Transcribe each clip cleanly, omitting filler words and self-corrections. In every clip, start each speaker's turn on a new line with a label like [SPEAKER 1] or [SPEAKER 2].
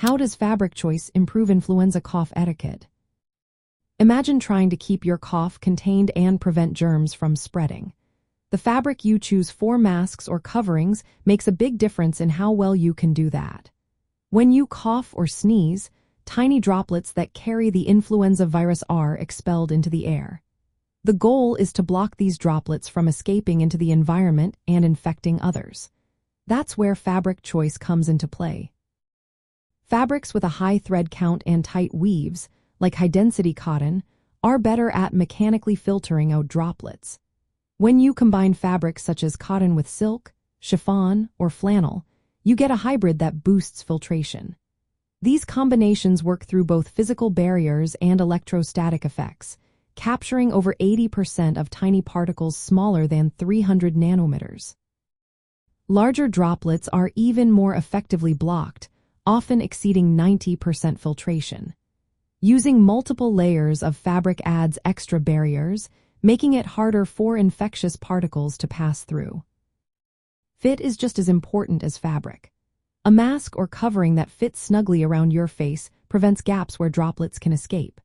[SPEAKER 1] How does fabric choice improve influenza cough etiquette? Imagine trying to keep your cough contained and prevent germs from spreading. The fabric you choose for masks or coverings makes a big difference in how well you can do that. When you cough or sneeze, tiny droplets that carry the influenza virus are expelled into the air. The goal is to block these droplets from escaping into the environment and infecting others. That's where fabric choice comes into play. Fabrics with a high thread count and tight weaves, like high-density cotton, are better at mechanically filtering out droplets. When you combine fabrics such as cotton with silk, chiffon, or flannel, you get a hybrid that boosts filtration. These combinations work through both physical barriers and electrostatic effects, capturing over 80% of tiny particles smaller than 300 nanometers. Larger droplets are even more effectively blocked, often exceeding 90% filtration. Using multiple layers of fabric adds extra barriers, making it harder for infectious particles to pass through. Fit is just as important as fabric. A mask or covering that fits snugly around your face prevents gaps where droplets can escape.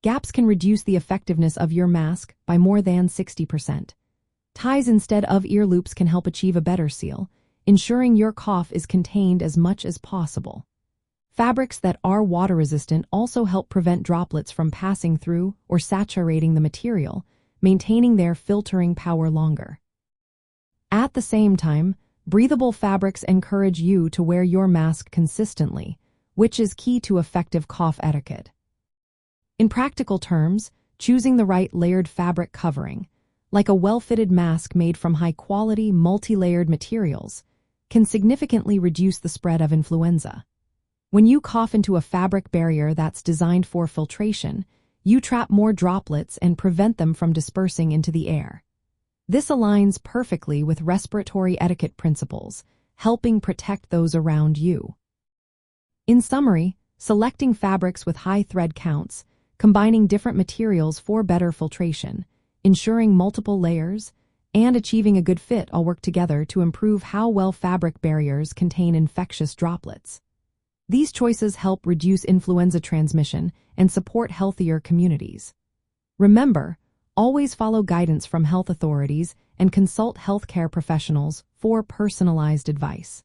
[SPEAKER 1] Gaps can reduce the effectiveness of your mask by more than 60%. Ties instead of ear loops can help achieve a better seal, ensuring your cough is contained as much as possible. Fabrics that are water-resistant also help prevent droplets from passing through or saturating the material, maintaining their filtering power longer. At the same time, breathable fabrics encourage you to wear your mask consistently, which is key to effective cough etiquette. In practical terms, choosing the right layered fabric covering, like a well-fitted mask made from high-quality, multi-layered materials, can significantly reduce the spread of influenza. When you cough into a fabric barrier that's designed for filtration, you trap more droplets and prevent them from dispersing into the air. This aligns perfectly with respiratory etiquette principles, helping protect those around you. In summary, selecting fabrics with high thread counts, combining different materials for better filtration, ensuring multiple layers, and achieving a good fit all work together to improve how well fabric barriers contain infectious droplets. These choices help reduce influenza transmission and support healthier communities. Remember, always follow guidance from health authorities and consult healthcare professionals for personalized advice.